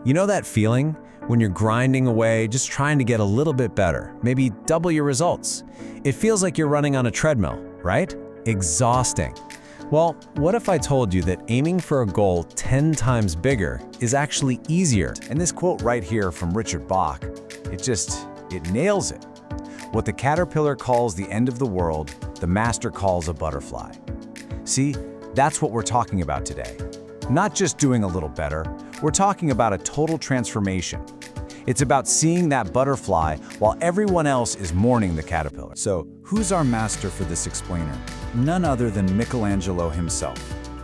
You know that feeling when you're grinding away, just trying to get a little bit better, maybe double your results? It feels like you're running on a treadmill, right? Exhausting. Well, what if I told you that aiming for a goal 10 times bigger is actually easier? And this quote right here from Richard Bach, it nails it. What the caterpillar calls the end of the world, the master calls a butterfly. See, that's what we're talking about today. Not just doing a little better, we're talking about a total transformation. It's about seeing that butterfly while everyone else is mourning the caterpillar. So, who's our master for this explainer? None other than Michelangelo himself.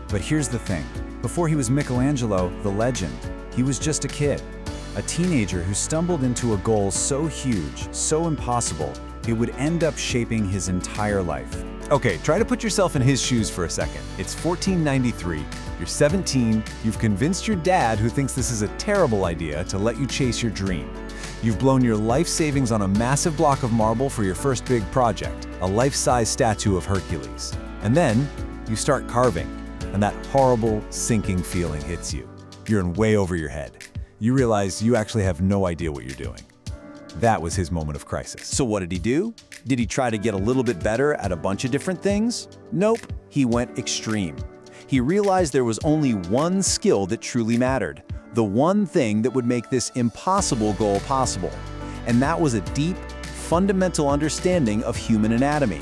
But here's the thing. Before he was Michelangelo, the legend, he was just a kid. A teenager who stumbled into a goal so huge, so impossible, it would end up shaping his entire life. Okay, try to put yourself in his shoes for a second. It's 1493, you're 17, you've convinced your dad, who thinks this is a terrible idea, to let you chase your dream. You've blown your life savings on a massive block of marble for your first big project, a life-size statue of Hercules. And then, you start carving, and that horrible, sinking feeling hits you. You're in way over your head. You realize you actually have no idea what you're doing. That was his moment of crisis. So what did he do? Did he try to get a little bit better at a bunch of different things? Nope, he went extreme. He realized there was only one skill that truly mattered, the one thing that would make this impossible goal possible. And that was a deep, fundamental understanding of human anatomy.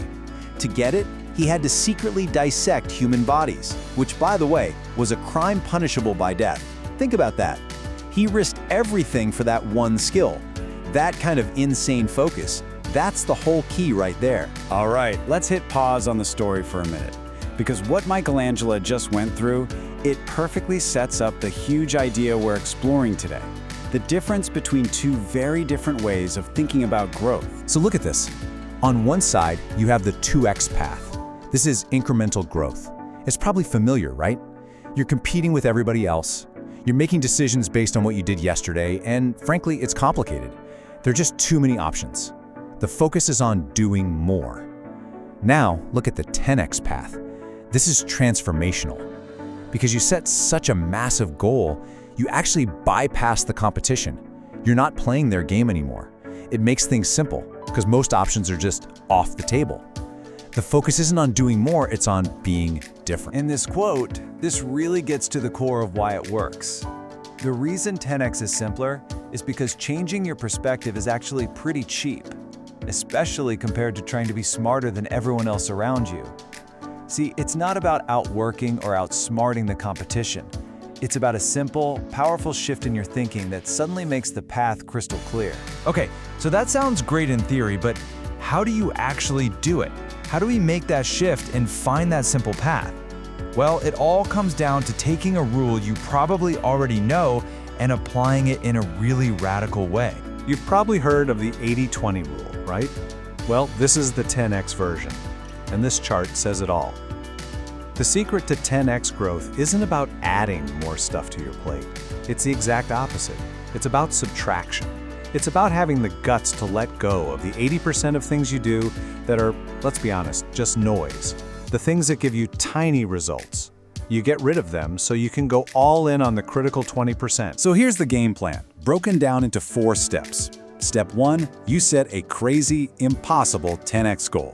To get it, he had to secretly dissect human bodies, which, by the way, was a crime punishable by death. Think about that. He risked everything for that one skill. That kind of insane focus, that's the whole key right there. All right, let's hit pause on the story for a minute. Because what Michelangelo just went through, it perfectly sets up the huge idea we're exploring today. The difference between two very different ways of thinking about growth. So look at this. On one side, you have the 2x path. This is incremental growth. It's probably familiar, right? You're competing with everybody else. You're making decisions based on what you did yesterday, and frankly, it's complicated. There are just too many options. The focus is on doing more. Now, look at the 10x path. This is transformational. Because you set such a massive goal, you actually bypass the competition. You're not playing their game anymore. It makes things simple, because most options are just off the table. The focus isn't on doing more, it's on being different. In this quote, this really gets to the core of why it works. The reason 10x is simpler is because changing your perspective is actually pretty cheap, especially compared to trying to be smarter than everyone else around you. See, it's not about outworking or outsmarting the competition. It's about a simple, powerful shift in your thinking that suddenly makes the path crystal clear. Okay, so that sounds great in theory, but how do you actually do it? How do we make that shift and find that simple path? Well, it all comes down to taking a rule you probably already know and applying it in a really radical way. You've probably heard of the 80-20 rule, right? Well, this is the 10x version, and this chart says it all. The secret to 10x growth isn't about adding more stuff to your plate. It's the exact opposite. It's about subtraction. It's about having the guts to let go of the 80% of things you do that are, let's be honest, just noise. The things that give you tiny results. You get rid of them so you can go all in on the critical 20%. So here's the game plan, broken down into 4 steps. Step 1, you set a crazy, impossible 10x goal.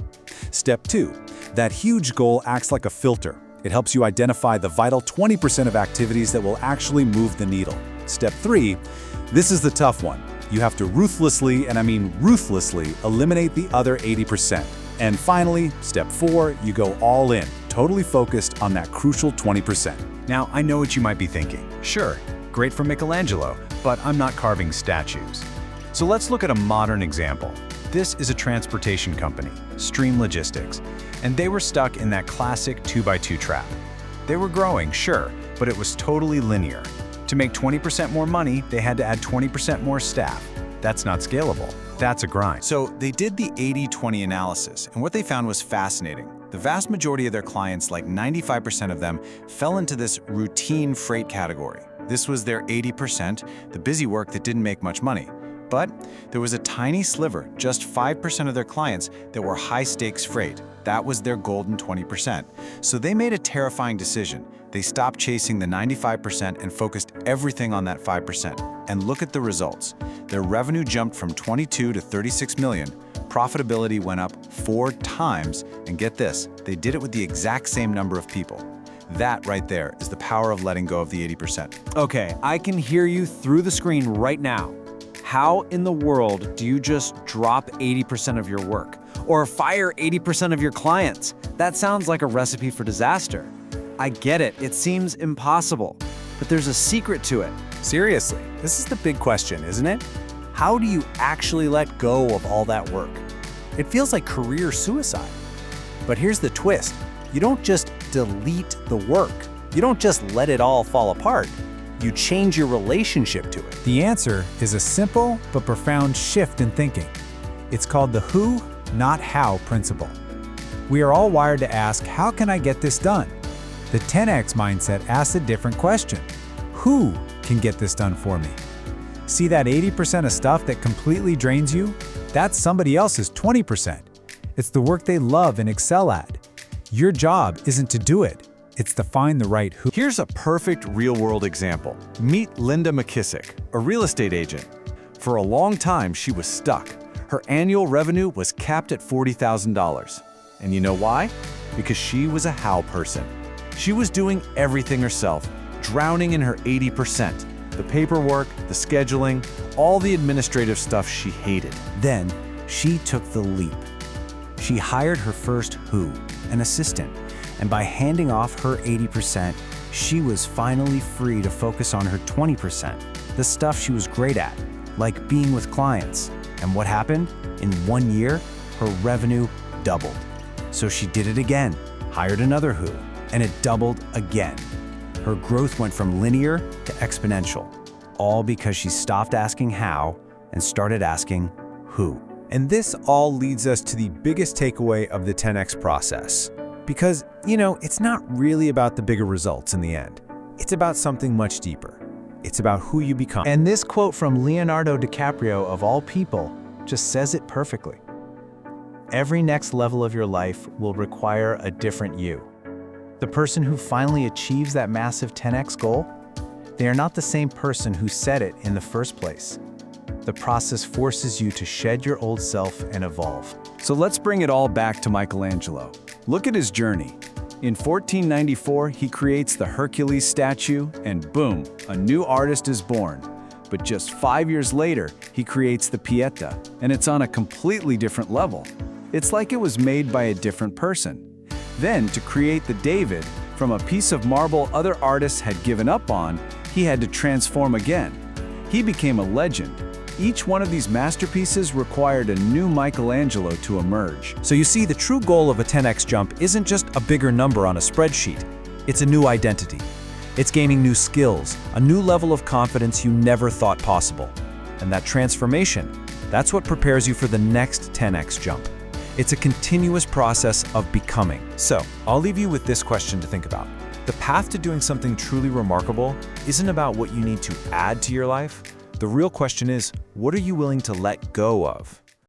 Step 2, that huge goal acts like a filter. It helps you identify the vital 20% of activities that will actually move the needle. Step 3, this is the tough one. You have to ruthlessly, and I mean ruthlessly, eliminate the other 80%. And finally, step 4, you go all in, totally focused on that crucial 20%. Now, I know what you might be thinking. Sure, great for Michelangelo, but I'm not carving statues. So let's look at a modern example. This is a transportation company, Stream Logistics, and they were stuck in that classic 2x2 trap. They were growing, sure, but it was totally linear. To make 20% more money, they had to add 20% more staff. That's not scalable. That's a grind. So they did the 80-20 analysis, and what they found was fascinating. The vast majority of their clients, like 95% of them, fell into this routine freight category. This was their 80%, the busy work that didn't make much money. But there was a tiny sliver, just 5% of their clients, that were high-stakes freight. That was their golden 20%. So they made a terrifying decision. They stopped chasing the 95% and focused everything on that 5%. And look at the results. Their revenue jumped from 22 to 36 million. Profitability went up 4 times. And get this, they did it with the exact same number of people. That right there is the power of letting go of the 80%. Okay, I can hear you through the screen right now. How in the world do you just drop 80% of your work? Or fire 80% of your clients? That sounds like a recipe for disaster. I get it, it seems impossible, but there's a secret to it. Seriously, this is the big question, isn't it? How do you actually let go of all that work? It feels like career suicide. But here's the twist. You don't just delete the work. You don't just let it all fall apart. You change your relationship to it. The answer is a simple but profound shift in thinking. It's called the who, not how principle. We are all wired to ask, how can I get this done? The 10X mindset asks a different question. Who can get this done for me? See that 80% of stuff that completely drains you? That's somebody else's 20%. It's the work they love and excel at. Your job isn't to do it. It's to find the right who. Here's a perfect real-world example. Meet Linda McKissick, a real estate agent. For a long time, she was stuck. Her annual revenue was capped at $40,000. And you know why? Because she was a how person. She was doing everything herself, drowning in her 80%. The paperwork, the scheduling, all the administrative stuff she hated. Then, she took the leap. She hired her first who, an assistant, and by handing off her 80%, she was finally free to focus on her 20%, the stuff she was great at, like being with clients. And what happened? In 1 year, her revenue doubled. So she did it again, hired another who, and it doubled again. Her growth went from linear to exponential, all because she stopped asking how and started asking who. And this all leads us to the biggest takeaway of the 10X process. Because, it's not really about the bigger results in the end. It's about something much deeper. It's about who you become. And this quote from Leonardo DiCaprio, of all people, just says it perfectly. Every next level of your life will require a different you. The person who finally achieves that massive 10X goal, they are not the same person who set it in the first place. The process forces you to shed your old self and evolve. So let's bring it all back to Michelangelo. Look at his journey. In 1494, he creates the Hercules statue, and boom, a new artist is born. But just 5 years later, he creates the Pieta, and it's on a completely different level. It's like it was made by a different person. Then, to create the David, from a piece of marble other artists had given up on, he had to transform again. He became a legend. Each one of these masterpieces required a new Michelangelo to emerge. So you see, the true goal of a 10X jump isn't just a bigger number on a spreadsheet. It's a new identity. It's gaining new skills, a new level of confidence you never thought possible. And that transformation, that's what prepares you for the next 10X jump. It's a continuous process of becoming. So, I'll leave you with this question to think about. The path to doing something truly remarkable isn't about what you need to add to your life. The real question is, what are you willing to let go of?